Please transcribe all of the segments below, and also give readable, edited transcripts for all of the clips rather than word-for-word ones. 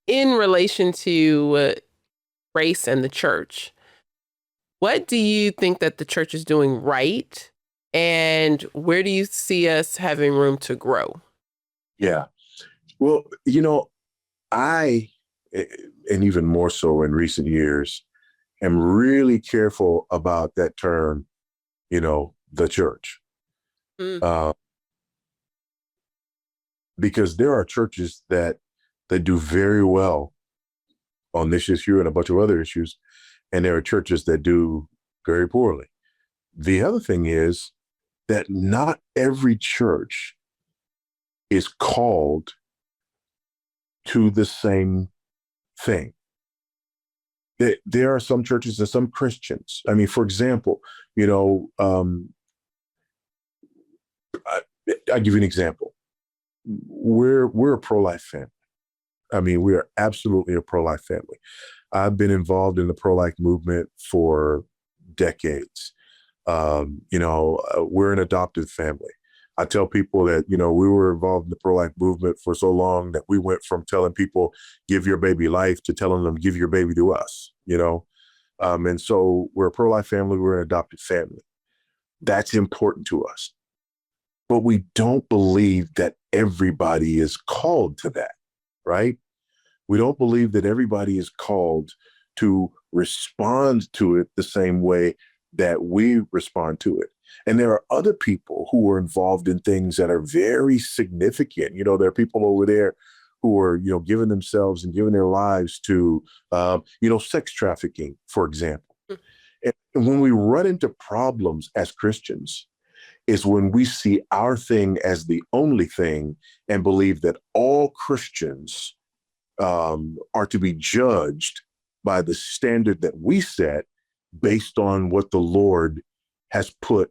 in relation to race and the church, what do you think that the church is doing right? And where do you see us having room to grow? Yeah. Well, I, and even more so in recent years, am really careful about that term, the church. Mm. Uh, because there are churches that do very well on this issue and a bunch of other issues, and there are churches that do very poorly. The other thing is that not every church is called to the same thing. There are some churches and some Christians. I mean, for example, I'll give you an example. We're a pro-life family. I mean, we are absolutely a pro-life family. I've been involved in the pro-life movement for decades. We're an adoptive family. I tell people that, we were involved in the pro-life movement for so long that we went from telling people, give your baby life, to telling them, give your baby to us, and so we're a pro-life family, we're an adopted family. That's important to us. But we don't believe that everybody is called to that, right? We don't believe that everybody is called to respond to it the same way that we respond to it. And there are other people who are involved in things that are very significant. There are people over there who are, giving themselves and giving their lives to, sex trafficking, for example. And when we run into problems as Christians, is when we see our thing as the only thing and believe that all Christians are to be judged by the standard that we set based on what the Lord has put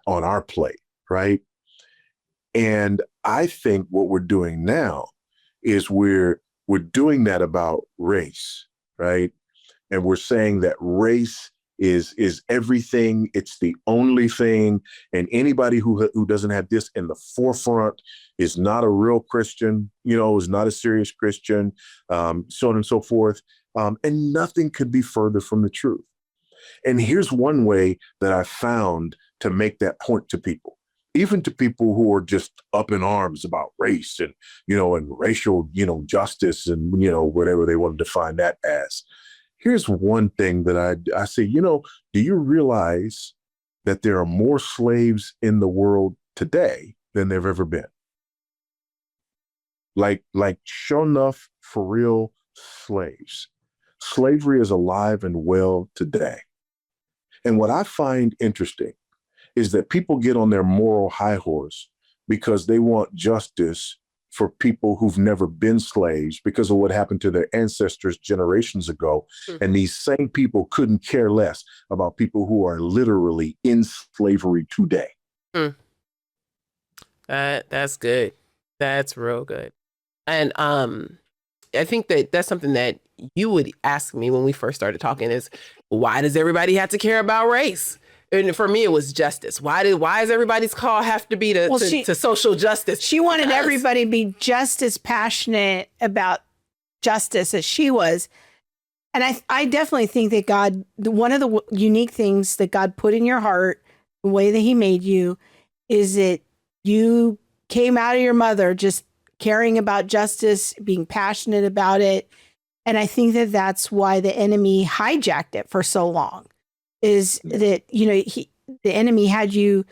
on our plate, right? And I think what we're doing now is we're doing that about race, right? And we're saying that race is everything. It's the only thing. And anybody who doesn't have this in the forefront is not a real Christian, is not a serious Christian, so on and so forth. And nothing could be further from the truth. And here's one way that I found to make that point to people, even to people who are just up in arms about race and, and racial, justice and, whatever they want to define that as. Here's one thing that I say, do you realize that there are more slaves in the world today than there've ever been? Like sure enough, for real, slaves. Slavery is alive and well today. And what I find interesting is that people get on their moral high horse because they want justice for people who've never been slaves because of what happened to their ancestors generations ago. Mm-hmm. And these same people couldn't care less about people who are literally in slavery today. Mm. That's good. That's real good. And I think that's something that you would ask me when we first started talking is, why does everybody have to care about race? And for me, it was justice. Why does everybody's call have to be to social justice? She wanted everybody to be just as passionate about justice as she was. And I definitely think that God, one of the unique things that God put in your heart, the way that he made you, is that you came out of your mother just caring about justice, being passionate about it. And I think that that's why the enemy hijacked it for so long. Is that, the enemy had you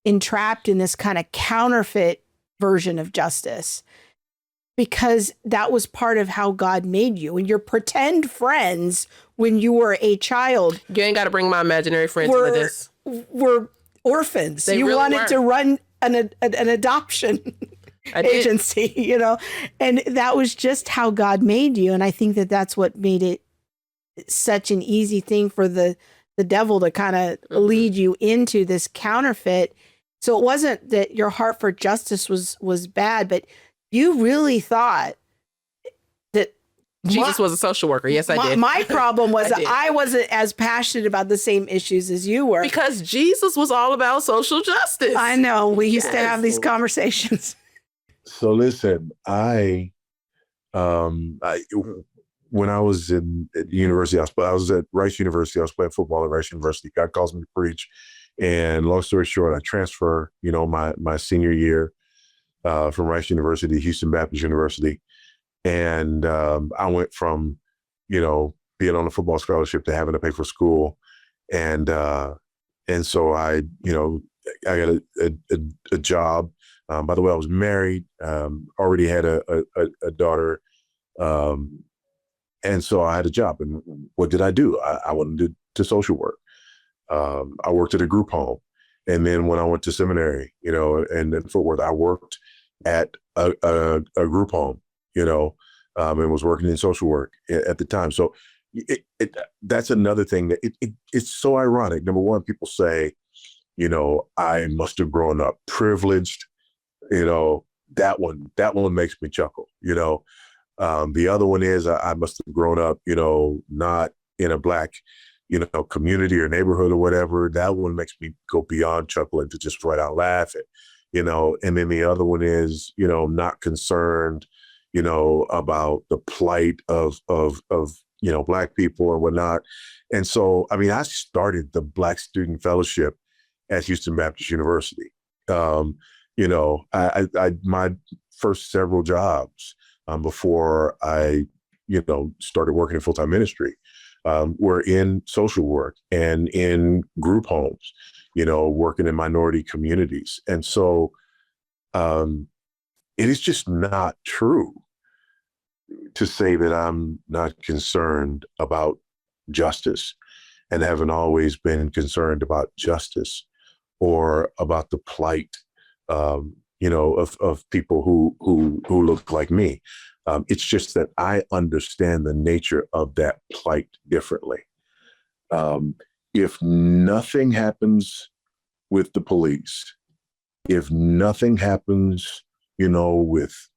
entrapped in this kind of counterfeit version of justice because that was part of how God made you. And your pretend friends when you were a child. You ain't got to bring my imaginary friends into this. Were orphans. They you really wanted to run an adoption agency, and that was just how God made you. And I think that that's what made it such an easy thing for the devil to kind of lead you into this counterfeit. So it wasn't that your heart for justice was bad, but you really thought that Jesus was a social worker. Yes, I did. My problem was that I wasn't as passionate about the same issues as you were. Because Jesus was all about social justice. I know. We used to have these conversations. So listen, I I, when I was at university, I was at Rice University. I was playing football at Rice University. God calls me to preach. And long story short, I transfer, my senior year from Rice University to Houston Baptist University. And I went from, being on a football scholarship to having to pay for school. And so I got a job. By the way, I was married, already had a daughter. And so I had a job. And what did I do? I went to social work. I worked at a group home. And then when I went to seminary, and in Fort Worth, I worked at a group home, and was working in social work at the time. So that's another thing that it's so ironic. Number one, people say, I must have grown up privileged. That one makes me chuckle. The other one is I must have grown up, not in a Black, community or neighborhood or whatever. That one makes me go beyond chuckling to just right out laughing, and then the other one is, not concerned, about the plight of Black people and whatnot. And so, I started the Black Student Fellowship at Houston Baptist University. My first several jobs before I, started working in full-time ministry were in social work and in group homes, working in minority communities. And so it is just not true to say that I'm not concerned about justice and haven't always been concerned about justice or about the plight, of people who look like me. It's just that I understand the nature of that plight differently. If nothing happens with the police, if nothing happens, with,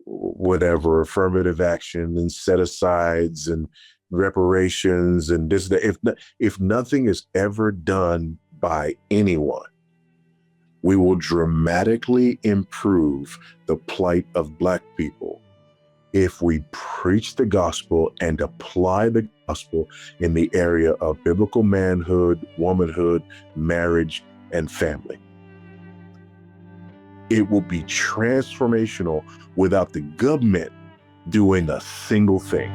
whatever affirmative action and set-asides and reparations and this, that, if nothing is ever done by anyone, we will dramatically improve the plight of Black people if we preach the gospel and apply the gospel in the area of biblical manhood, womanhood, marriage, and family. It will be transformational without the government doing a single thing.